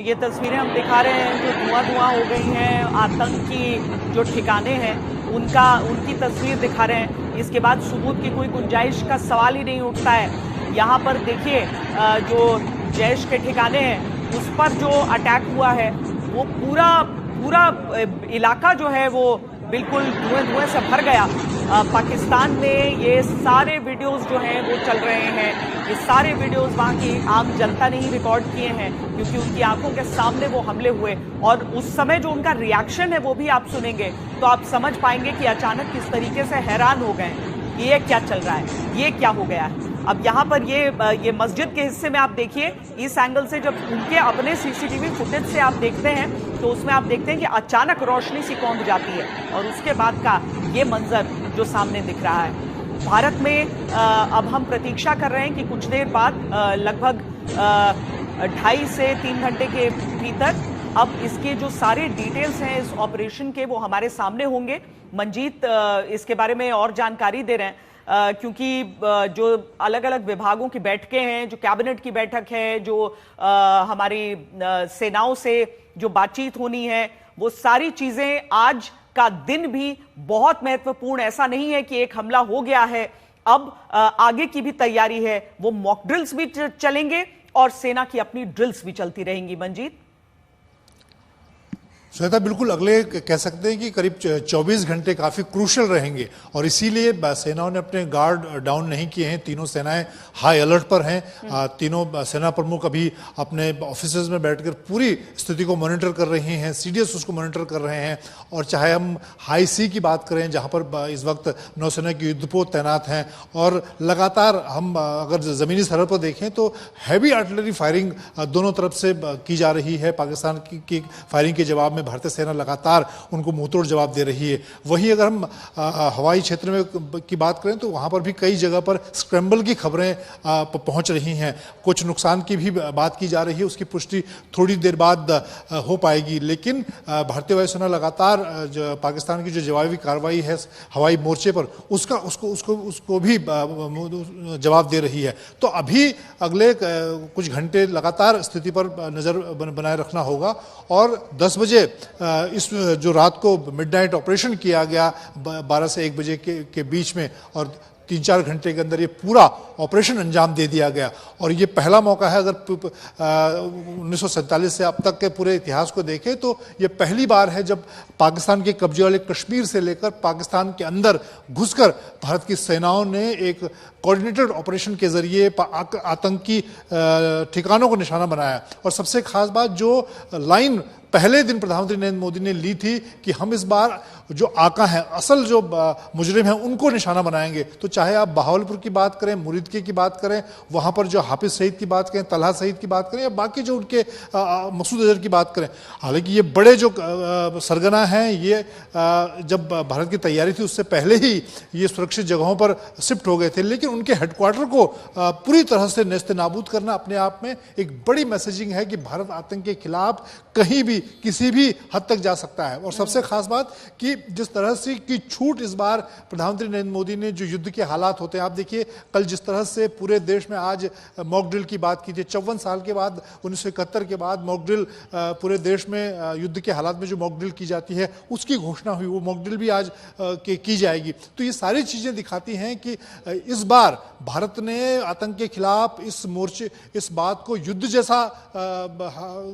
ये तस्वीरें हम दिखा रहे हैं जो धुआं धुआं हो गई हैं, आतंकी जो ठिकाने हैं उनकी तस्वीर दिखा रहे हैं। इसके बाद सबूत की कोई गुंजाइश का सवाल ही नहीं उठता है। यहाँ पर देखिए जो जैश के ठिकाने हैं उस पर जो अटैक हुआ है वो पूरा इलाका जो है वो बिल्कुल धुएं धुएं से भर गया। पाकिस्तान में ये सारे वीडियोस जो हैं वो चल रहे हैं। ये सारे वीडियोस वहाँ की आम जनता ने ही रिकॉर्ड किए हैं क्योंकि उनकी आंखों के सामने वो हमले हुए और उस समय जो उनका रिएक्शन है वो भी आप सुनेंगे तो आप समझ पाएंगे कि अचानक किस तरीके से हैरान हो गए कि ये क्या चल रहा है, ये क्या हो गया है। अब यहाँ पर ये मस्जिद के हिस्से में आप देखिए, इस एंगल से जब उनके अपने सीसीटीवी फुटेज से आप देखते हैं तो उसमें आप देखते हैं कि अचानक रोशनी सी कौंध जाती है और उसके बाद का ये मंजर जो सामने दिख रहा है। भारत में अब हम प्रतीक्षा कर रहे हैं कि कुछ देर बाद लगभग 2.5 से 3 घंटे के भीतर अब इसके जो सारे डिटेल्स हैं इस ऑपरेशन के वो हमारे सामने होंगे। मंजीत इसके बारे में और जानकारी दे रहे हैं क्योंकि जो अलग अलग विभागों की बैठकें हैं, जो कैबिनेट की बैठक है, जो हमारी सेनाओं से जो बातचीत होनी है, वो सारी चीजें आज का दिन भी बहुत महत्वपूर्ण। ऐसा नहीं है कि एक हमला हो गया है, अब आगे की भी तैयारी है। वो मॉक ड्रिल्स भी चलेंगे और सेना की अपनी ड्रिल्स भी चलती रहेंगी। मंजीत श्वेता, बिल्कुल अगले कह सकते हैं कि करीब 24 घंटे काफ़ी क्रूशल रहेंगे और इसीलिए सेनाओं ने अपने गार्ड डाउन नहीं किए हैं। तीनों सेनाएं हाई अलर्ट पर हैं। तीनों सेना प्रमुख अभी अपने ऑफिसेज में बैठकर पूरी स्थिति को मॉनिटर कर रहे हैं, सीडीएस उसको मॉनिटर कर रहे हैं। और चाहे हम हाई सी की बात करें जहां पर इस वक्त नौसेना के युद्धपोत तैनात हैं और लगातार हम अगर ज़मीनी सरहद पर देखें तो हैवी आर्टिलरी फायरिंग दोनों तरफ से की जा रही है। पाकिस्तान की फायरिंग के जवाब में भारतीय सेना लगातार उनको मुंहतोड़ जवाब दे रही है। वहीं अगर हम हवाई क्षेत्र में की बात करें तो वहां पर भी कई जगह पर स्क्रैम्बल की खबरें पहुंच रही हैं। कुछ नुकसान की भी बात की जा रही है, उसकी पुष्टि थोड़ी देर बाद हो पाएगी। लेकिन भारतीय वायुसेना लगातार पाकिस्तान की जो जवाबी कार्रवाई है हवाई मोर्चे पर उसको भी जवाब दे रही है। तो अभी अगले कुछ घंटे लगातार स्थिति पर नजर बनाए रखना होगा और 10 बजे इस जो रात को मिडनाइट ऑपरेशन किया गया 12 से 1 बजे के बीच में और 3-4 घंटे के अंदर ये पूरा ऑपरेशन अंजाम दे दिया गया। और ये पहला मौका है, अगर 1947 से अब तक के पूरे इतिहास को देखें तो ये पहली बार है जब पाकिस्तान के कब्जे वाले कश्मीर से लेकर पाकिस्तान के अंदर घुसकर भारत की सेनाओं ने एक कोऑर्डिनेटेड ऑपरेशन के जरिए आतंकी ठिकानों को निशाना बनाया। और सबसे खास बात जो लाइन पहले दिन प्रधानमंत्री नरेंद्र मोदी ने ली थी कि हम इस बार जो आका हैं, असल जो मुजरिम हैं उनको निशाना बनाएंगे। तो चाहे आप बहावलपुर की बात करें, मुरीदके की बात करें, वहां पर जो हाफिज सईद की बात करें, तलहा सईद की बात करें या बाकी जो उनके मसूद अजहर की बात करें, हालांकि ये बड़े जो सरगना हैं ये जब भारत की तैयारी थी उससे पहले ही ये सुरक्षित जगहों पर शिफ्ट हो गए थे। लेकिन उनके हेडक्वार्टर को पूरी तरह से नेस्त नाबूद करना अपने आप में एक बड़ी मैसेजिंग है कि भारत आतंक के खिलाफ कहीं भी किसी भी हद तक जा सकता है। और सबसे खास बात कि जिस तरह से की छूट इस बार प्रधानमंत्री नरेंद्र मोदी ने जो युद्ध के हालात होते हैं, आप देखिए कल जिस तरह से पूरे देश में आज मॉक ड्रिल की बात की थी, 54 साल के बाद 1971 के बाद मॉक ड्रिल पूरे देश में युद्ध के हालात में जो मॉक ड्रिल की जाती है उसकी घोषणा हुई, वो मॉक ड्रिल भी आज की जाएगी। तो ये सारी चीजें दिखाती हैं कि इस बार भारत ने आतंक के खिलाफ इस मोर्चे इस बात को युद्ध जैसा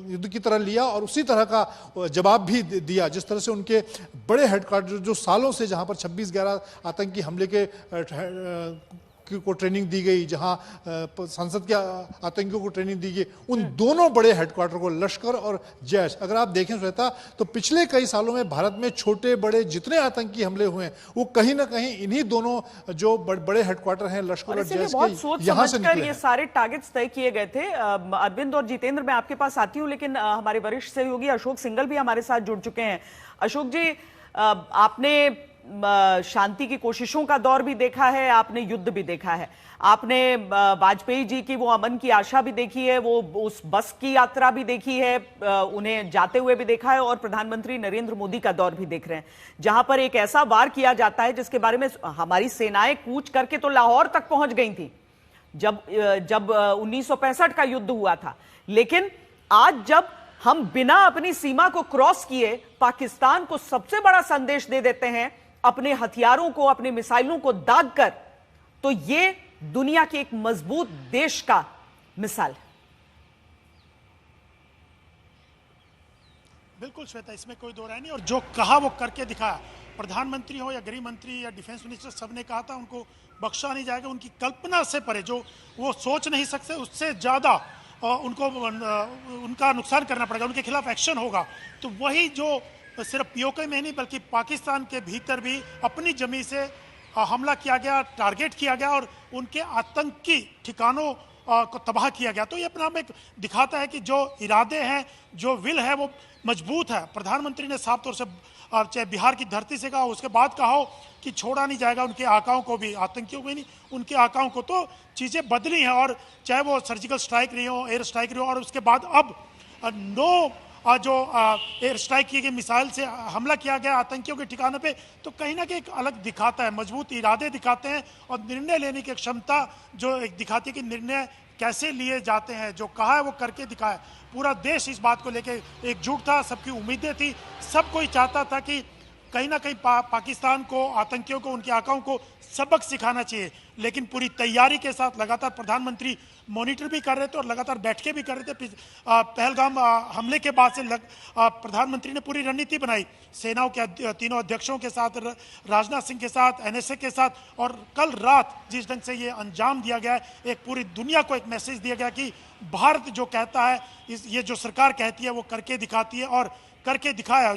युद्ध की तरह लिया और उसी तरह का जवाब भी दिया। जिस तरह से उनके बड़े हेडक्वार्टर जो सालों से जहां पर 26/11 आतंकी हमले को ट्रेनिंग दी गई, जहां संसद के आतंकियों को ट्रेनिंग दी गई, उन दोनों बड़े हेडक्वार्टर को लश्कर और जैश अगर आप देखें श्वेता तो पिछले कई सालों में भारत में छोटे बड़े जितने आतंकी हमले हुए हैं वो कहीं ना कहीं इन्हीं दोनों जो बड़े हेडक्वार्टर हैं लश्कर और जैश के यहां से निकले। ये सारे टारगेट्स तय किए गए थे। अरविंद और जितेंद्र मैं आपके पास आती हूं, लेकिन हमारे वरिष्ठ सहयोगी अशोक सिंघल भी हमारे साथ जुड़ चुके हैं। अशोक जी, आपने शांति की कोशिशों का दौर भी देखा है, आपने युद्ध भी देखा है, आपने वाजपेयी जी की वो अमन की आशा भी देखी है, वो उस बस की यात्रा भी देखी है, उन्हें जाते हुए भी देखा है और प्रधानमंत्री नरेंद्र मोदी का दौर भी देख रहे हैं जहां पर एक ऐसा वार किया जाता है जिसके बारे में हमारी सेनाएं कूच करके तो लाहौर तक पहुंच गई थी जब 1965 का युद्ध हुआ था। लेकिन आज जब हम बिना अपनी सीमा को क्रॉस किए पाकिस्तान को सबसे बड़ा संदेश दे देते हैं अपने हथियारों को, अपने मिसाइलों को दाग कर, तो ये दुनिया के एक मजबूत देश का मिसाल है। बिल्कुल श्वेता, इसमें कोई दो राय नहीं। और जो कहा वो करके दिखाया। प्रधानमंत्री हो या गृह मंत्री या डिफेंस मिनिस्टर, सबने कहा था उनको बख्शा नहीं जाएगा। उनकी कल्पना से परे जो वो सोच नहीं सकते, उससे ज़्यादा उनको उनका नुकसान करना पड़ेगा, उनके खिलाफ एक्शन होगा। तो वही जो सिर्फ पीओके में नहीं बल्कि पाकिस्तान के भीतर भी अपनी जमीन से हमला किया गया, टारगेट किया गया और उनके आतंकी ठिकानों को तबाह किया गया। तो ये अपना एक दिखाता है कि जो इरादे हैं, जो विल है, वो मजबूत है। प्रधानमंत्री ने साफ तौर से चाहे बिहार की धरती से कहा, उसके बाद कहा हो कि छोड़ा नहीं जाएगा उनके आकाओं को भी, आतंकियों को ही नहीं, उनके आकाओं को। तो चीज़ें बदली हैं, और चाहे वो सर्जिकल स्ट्राइक रही हो, एयर स्ट्राइक रही हो, और उसके बाद अब जो एयर स्ट्राइक की गई मिसाइल से हमला किया गया आतंकियों के ठिकाने पे, तो कहीं ना कहीं एक अलग दिखाता है, मजबूत इरादे दिखाते हैं और निर्णय लेने की क्षमता जो एक दिखाती है कि निर्णय कैसे लिए जाते हैं। जो कहा है वो करके दिखाया। पूरा देश इस बात को लेकर एकजुट था, सबकी उम्मीदें थी, सब कोई चाहता था कि कहीं ना कहीं पाकिस्तान को, आतंकियों को, उनके आकाओं को सबक सिखाना चाहिए। लेकिन पूरी तैयारी के साथ लगातार प्रधानमंत्री मॉनिटर भी कर रहे थे और लगातार बैठकें भी कर रहे थे। पहलगाम हमले के बाद से प्रधानमंत्री ने पूरी रणनीति बनाई, सेनाओं के तीनों अध्यक्षों के साथ, राजनाथ सिंह के साथ, एनएसए के साथ। और कल रात जिस ढंग से ये अंजाम दिया गया है, एक पूरी दुनिया को एक मैसेज दिया गया कि भारत जो कहता है, ये जो सरकार कहती है वो करके दिखाती है और करके दिखाया।